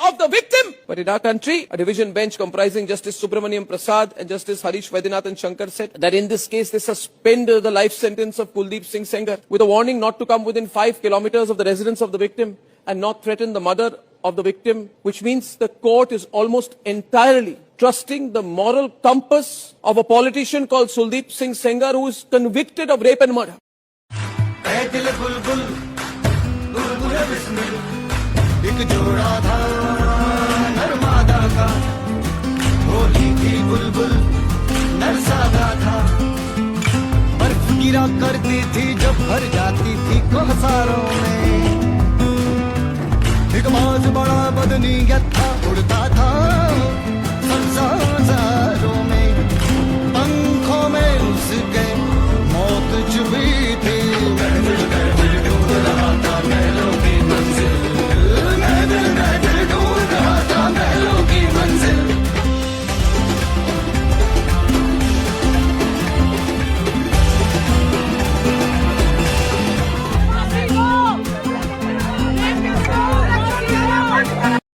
of the victim. But in our country, a division bench comprising Justice Subramaniam Prasad and Justice Harish Vaidyanathan Shankar said that in this case they suspend the life sentence of Kuldeep Singh Sengar with a warning not to come within 5 kilometers of the residence of the victim and not threaten the mother of the victim, which means the court is almost entirely trusting the moral compass of a politician called Kuldeep Singh Sengar, who is convicted of rape and murder. बर्फ गिरा करती थी जब भर जाती थी कोहसारों में, एक बाज बड़ा बदनीयत था, उड़ता था संसारों में, पंखों में उसके मौत छुपी थी। मैं दिल ढूंढ रहा था महलों की मंजिल, मैं दिल ढूंढ रहा था महलों की मंजिल।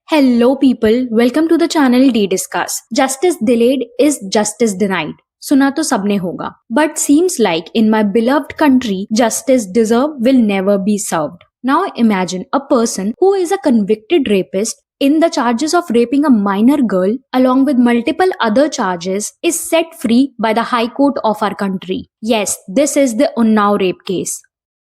Hello people, welcome to the channel D-Discuss. Justice delayed is justice denied. सुना तो सबने होगा, but seems like in my beloved country, justice deserved will never be served. Now imagine a person who is a convicted rapist in the charges of raping a minor girl along with multiple other charges is set free by the High Court of our country. Yes, this is the Unnao rape case.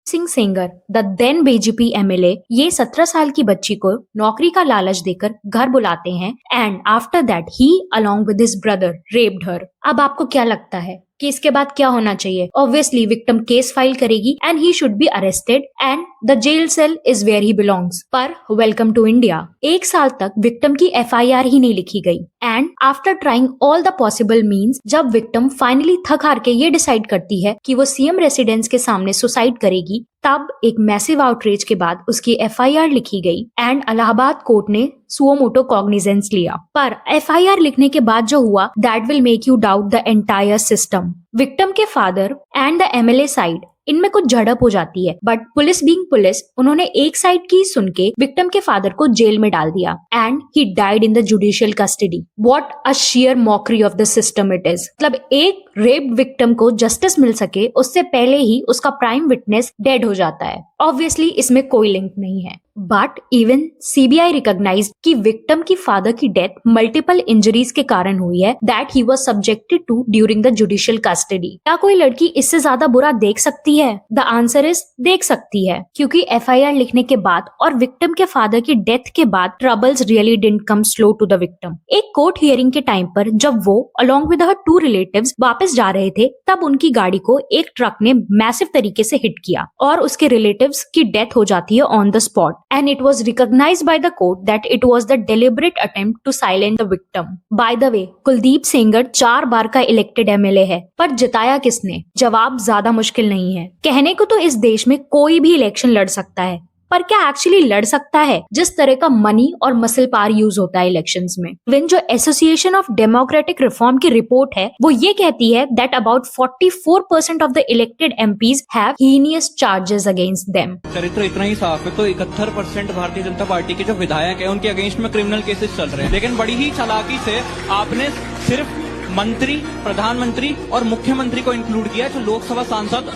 Singh Sengar the then BJP MLA ये 17 साल की बच्ची को नौकरी का लालच देकर घर बुलाते हैं and after that he along with his brother raped her. अब आपको क्या लगता है कि इसके बाद क्या होना चाहिए? ऑब्वियसली विक्टिम केस फाइल करेगी and he should be arrested and the jail cell is where he belongs. पर वेलकम टू इंडिया, 1 साल तक विक्टिम की एफआईआर ही नहीं लिखी गई and after trying all the possible means जब विक्टिम फाइनली थक हार के ये डिसाइड करती है कि वो सीएम रेसिडेंस के सामने सुसाइड करेगी, तब एक मैसिव आउटरीच के बाद उसकी एफआईआर लिखी गई एंड इलाहाबाद कोर्ट ने सुओ मोटो कॉग्निजेंस लिया। पर एफआईआर लिखने के बाद जो हुआ that will make you doubt the entire system. Victim के father and the MLA side इनमें कुछ झड़प हो जाती है, बट पुलिस बीइंग पुलिस उन्होंने एक साइड की सुन के विक्टिम के फादर को जेल में डाल दिया and he died in the judicial custody. What a share mockery of the system it is. मतलब एक रेप विक्टिम को जस्टिस मिल सके उससे पहले ही उसका प्राइम विटनेस डेड हो जाता है। ऑब्वियसली इसमें कोई लिंक नहीं है, बट इवन सीबीआई रिकॉग्नाइज्ड कि विक्टिम की फादर की डेथ मल्टीपल इंजरीज के कारण हुई है that he was subjected to during the judicial custody. क्या कोई लड़की इससे ज्यादा बुरा देख सकती है? द आंसर इज देख सकती है, क्योंकि एफआईआर लिखने के बाद और विक्टिम के फादर की डेथ के बाद troubles really didn't come slow to the victim. एक कोर्ट हियरिंग के टाइम पर जब वो अलोंग विद हर 2 रिलेटिव्स वापस जा रहे थे, तब उनकी गाड़ी को एक ट्रक ने मैसिव तरीके से हिट किया और उसके रिलेटिव्स की डेथ हो जाती है on the spot and it was recognised by the court that it was the deliberate attempt to silence the victim. By the way, Kuldeep Sengar 4 बार का इलेक्टेड एमएलए है, पर जिताया किसने? जवाब ज्यादा मुश्किल नहीं है। कहने को तो इस देश में कोई भी इलेक्शन लड़ सकता है, पर क्या एक्चुअली लड़ सकता है? जिस तरह का मनी और मसल पावर यूज होता है इलेक्शंस में। इवन जो एसोसिएशन ऑफ डेमोक्रेटिक रिफॉर्म की रिपोर्ट है वो ये कहती है that about 44% of the elected MPs have heinous charges against them. चरित्र इतना ही साफ है तो 71% भारतीय जनता पार्टी के जो विधायक है उनके अगेंस्ट में क्रिमिनल केसेस चल रहे हैं, लेकिन बड़ी ही चालाकी से आपने सिर्फ मंत्री, प्रधानमंत्री और मुख्यमंत्री को इंक्लूड किया, जो लोकसभा सांसद,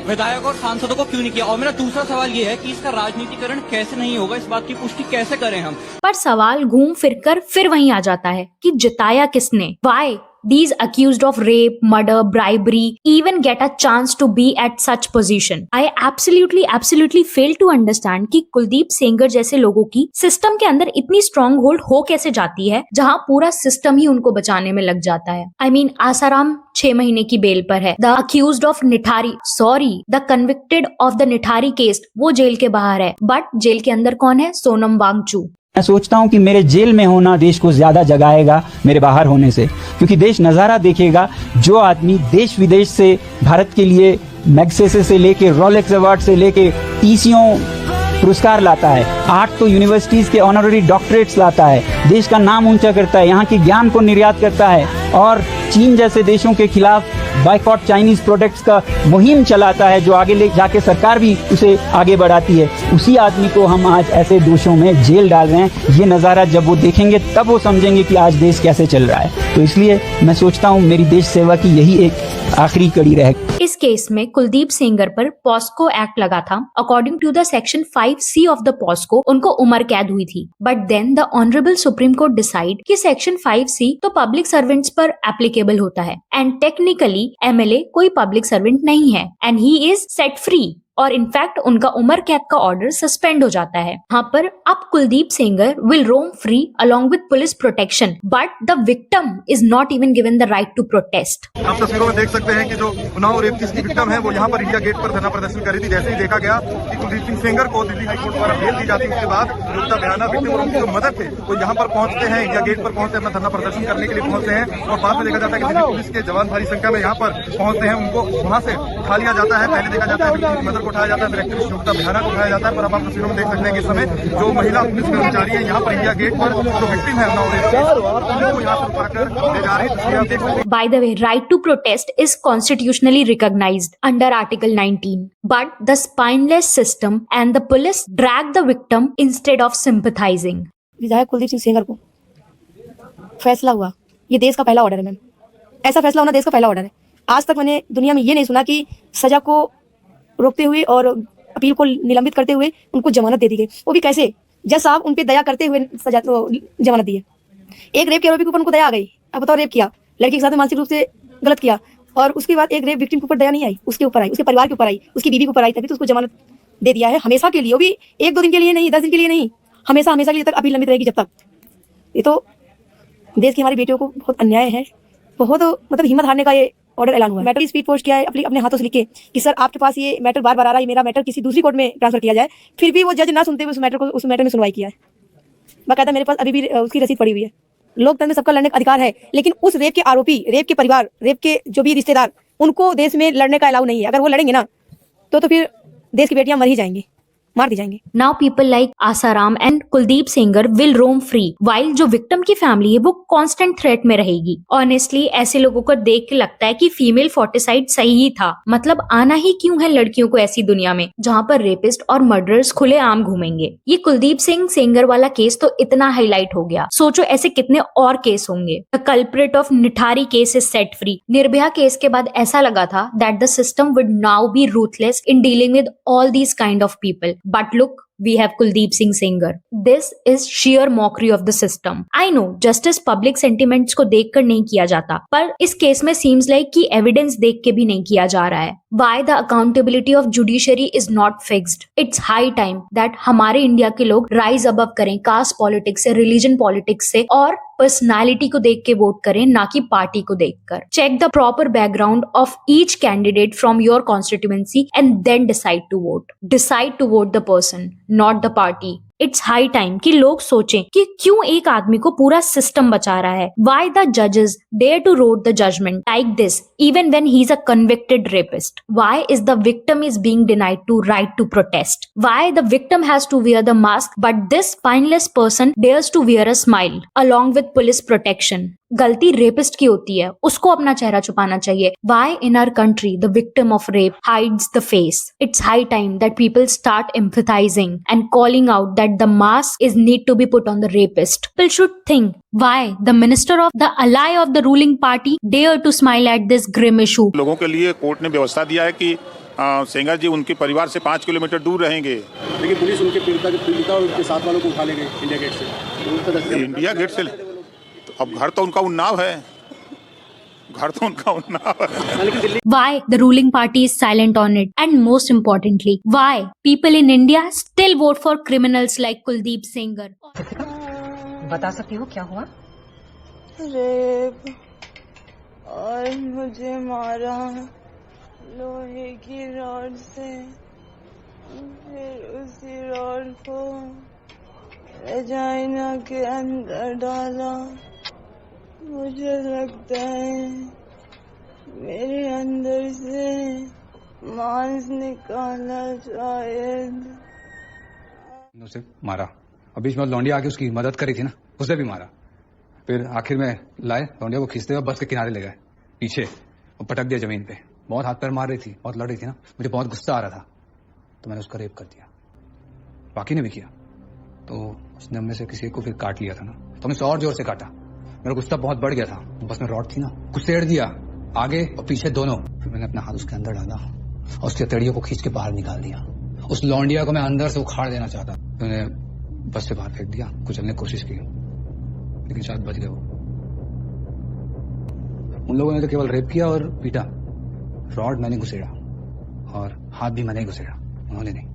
विधायक और सांसदों को क्यों नहीं किया? और मेरा दूसरा सवाल ये है कि इसका राजनीतिकरण कैसे नहीं होगा, इस बात की पुष्टि कैसे करें हम? पर सवाल घूम फिर कर फिर वहीं आ जाता है कि जिताया किसने? Why these accused of rape, murder, bribery even get a chance to be at such position? I absolutely fail to understand कि कुलदीप सेंगर जैसे लोगों की सिस्टम के अंदर इतनी स्ट्रॉन्ग होल्ड हो कैसे जाती है जहां पूरा सिस्टम ही उनको बचाने में लग जाता है। I mean, आसाराम 6 महीने की बेल पर है। The accused of Nithari, the convicted of the Nithari case वो जेल के बाहर है, बट जेल के अंदर कौन है? सोनम वांगचू। मैं सोचता हूं कि मेरे जेल में होना देश को ज्यादा जगाएगा मेरे बाहर होने से, क्योंकि देश नजारा देखेगा। जो आदमी देश विदेश से भारत के लिए मैग्सेसे से लेके रोलेक्स अवार्ड से लेके टीसीओ पुरस्कार लाता है, 8 तो यूनिवर्सिटीज के ऑनररी डॉक्टरेट्स लाता है, देश का नाम ऊंचा करता है, यहाँ के ज्ञान को निर्यात करता है और चीन जैसे देशों के खिलाफ बायकॉट चाइनीज प्रोडक्ट्स का मुहिम चलाता है, जो आगे ले जाके सरकार भी उसे आगे बढ़ाती है, उसी आदमी को हम आज ऐसे दोषों में जेल डाल रहे हैं। ये नज़ारा जब वो देखेंगे तब वो समझेंगे कि आज देश कैसे चल रहा है। तो इसलिए मैं सोचता हूँ मेरी देश सेवा की यही एक आखिरी कड़ी रहे। इस केस में कुलदीप सेंगर पर पॉस्को एक्ट लगा था। According to the section 5C of the POCSO उनको उम्र कैद हुई थी। But then the honourable Supreme Court decide कि सेक्शन 5C तो पब्लिक सर्वेंट्स पर एप्लीकेबल होता है एंड टेक्निकली MLA कोई पब्लिक सर्वेंट नहीं है and he is set free, और इनफैक्ट उनका उम्र कैद का ऑर्डर सस्पेंड हो जाता है। यहाँ पर अब Kuldeep Sengar will roam free along with police protection, but the victim is not even given the right to protest. आप तस्वीरों में देख सकते हैं कि जो उन्नाव रेप केस की विक्टिम है वो यहाँ पर इंडिया गेट पर धरना प्रदर्शन कर रही थी। जैसे ही देखा गया कि कुलदीप सिंह सेंगर को दिल्ली हाईकोर्ट द्वारा बेल दी जाती है, उसके बाद योगिता बयाना विक्टिम और उनकी जो मदद थे वो यहाँ पर पहुंचते हैं, इंडिया गेट पर पहुंचते अपना धरना प्रदर्शन करने के लिए पहुंचते हैं। और बाद में देखा जाता है कि दिल्ली पुलिस के जवान भारी संख्या में यहाँ पर पहुंचते हैं, उनको वहां से उठा लिया जाता है। पहले देखा जाता है विक्टिम की मदद को उठाया जाता है, फिर एक्टिविस्ट योगिता बयाना को उठाया जाता है। पर अब आप तस्वीरों में देख सकते हैं कि इस समय जो महिला पुलिस कर्मचारी है यहाँ पर इंडिया गेट पर जो विक्टिम है उन्नाव रेप केस, उनको यहाँ पर उठाकर ले जा रही है। आप देख सकते हैं। By the way, right to protest is constitutionally recognized under Article 19. But the spineless system and the police drag the victim instead of sympathizing. विधायक कुलदीप सिंह सेंगर को फैसला हुआ, ये देश का पहला ऑर्डर है मैम। ऐसा फैसला होना देश का पहला ऑर्डर है। आज तक मैंने दुनिया में ये नहीं सुना कि सजा को रोकते हुए और अपील को निलंबित करते हुए उनको जमानत दे दी गई। वो भी कैसे? जज साहब उन पे दया करते हुए सजा जमानत दी है। एक रेप के आरोपी के ऊपर उनको दया आ गई। अब बताओ, रेप किया, लड़की के साथ मानसिक रूप से गलत किया, और उसके बाद एक रेप विक्टिम के ऊपर दया नहीं आई, उसके ऊपर आई, उसके परिवार के ऊपर आई, उसकी बीवी के ऊपर आई, तभी तो उसको जमानत दे दिया है हमेशा के लिए। वो भी 1-2 दिन के लिए नहीं, 10 दिन के लिए नहीं, हमेशा हमेशा के लिए तक अपील लंबित रहेगी जब तक। ये तो देश की हमारी बेटियों को बहुत अन्याय है, बहुत मतलब हिम्मत हारने का ये ऑर्डर ऐलान हुआ है। मैटर की स्पीड पोस्ट किया है अपने हाथों से लिखे कि सर आपके पास ये मैटर बार बार आ रहा है, मेरा मैटर किसी दूसरी कोर्ट में ट्रांसफर किया जाए। फिर भी वो जज ना सुनते हुए उस मैटर में सुनवाई किया है। बाकायदा मेरे पास अभी भी उसकी रसीद पड़ी हुई है। लोकतंत्र में सबका लड़ने का अधिकार है, लेकिन उस रेप के आरोपी, रेप के परिवार, रेप के जो भी रिश्तेदार, उनको देश में लड़ने का अलाउ नहीं है। अगर वो लड़ेंगे ना तो फिर देश की बेटियां मर ही जाएंगी, मार दी जाएंगी। Now people like Asaram and Kuldeep Senger will roam free, while जो victim की फैमिली है वो constant threat में रहेगी। Honestly, ऐसे लोगों को देख के लगता है कि फीमेल फोर्टिसाइड सही ही था। मतलब आना ही क्यों है लड़कियों को ऐसी दुनिया में जहाँ पर रेपिस्ट और मर्डरर्स खुले आम घूमेंगे। ये कुलदीप सिंह सेंगर वाला केस तो इतना हाईलाइट हो गया, सोचो ऐसे कितने और केस होंगे। The culprit of Nithari case is set free. Nirbhaya case के बाद ऐसा लगा था that the system would now B ruthless in dealing with all these kind of people. But look, we have Kuldeep Singh Senger. This is sheer mockery of the system. I know, justice public sentiments को देखकर नहीं किया जाता, पर इस case में seems like कि evidence देख के भी नहीं किया जा रहा है। Why the accountability of judiciary is not fixed? It's high time that हमारे इंडिया के लोग rise above करें कास्ट पॉलिटिक्स से, रिलीजन पॉलिटिक्स से, और पर्सनालिटी को देख के वोट करें, ना कि पार्टी को देखकर। Check the proper background of each candidate from your constituency and then decide to vote. Decide to vote the person, not the party. It's high time कि लोग सोचें कि क्यों एक आदमी को पूरा सिस्टम बचा रहा है। Why the judges dare to wrote the judgment like this even when he's a convicted rapist? Why is the victim is being denied to right to protest? Why the victim has to wear the mask but this spineless person dares to wear a smile along with police protection? गलती rapist की होती है, उसको अपना चेहरा छुपाना चाहिए। Why in our country the victim of rape hides the face? It's high time that people start empathizing and calling out that the mask is need to be put on the rapist. People should think why the minister of the ally of the ruling party dare to smile at this grim issue. लोगों के लिए court ने व्यवस्था दिया है कि सेंगर जी उनके परिवार से 5 किलोमीटर दूर रहेंगे, लेकिन पुलिस उनके पीड़िता और उनके साथ वालों को उठा ले गई इंडिया गेट से। इंडिया गेट से तो अब घर तो उनका उन्नाव है, घर तो उनका उन्नाव है। Why the ruling party is silent on it, and most importantly, why people in India still vote for criminals like Kuldeep Senger? बता सकती हो क्या हुआ? रेप और मुझे मारा लोहे की रॉड से, फिर उसी रॉड को वजाइना के अंदर डाला। मुझे लगता है मेरे अंदर से मांस निकाला शायद। उसे मारा और बीच में लौंडिया आके उसकी मदद करी थी ना, उसे भी मारा। फिर आखिर में लाए लौंडिया को खींचते हुए बस के किनारे ले गए पीछे, वो पटक दिया जमीन पे, बहुत हाथ पैर मार रही थी, बहुत लड़ रही थी ना, मुझे बहुत गुस्सा आ रहा था तो मैंने उसका रेप कर दिया। बाकी ने भी किया तो उसने हम में से किसी को फिर काट लिया था ना, तो हमने और जोर से काटा, मेरा गुस्सा बहुत बढ़ गया था, बस में रॉड थी ना, कुचेड़ दिया आगे और पीछे दोनों। फिर मैंने अपना हाथ उसके अंदर डाला और उसकी हथेलियों को खींच के बाहर निकाल दिया। उस लौंडिया को मैं अंदर से उखाड़ देना चाहता, मैंने बस से बाहर फेंक दिया, कुचलने की कोशिश की लेकिन शायद बच गए वो। उन लोगों ने तो केवल रेप किया और पीटा, रॉड मैंने घुसेड़ा और हाथ भी मैंने ही घुसेड़ा, उन्होंने नहीं।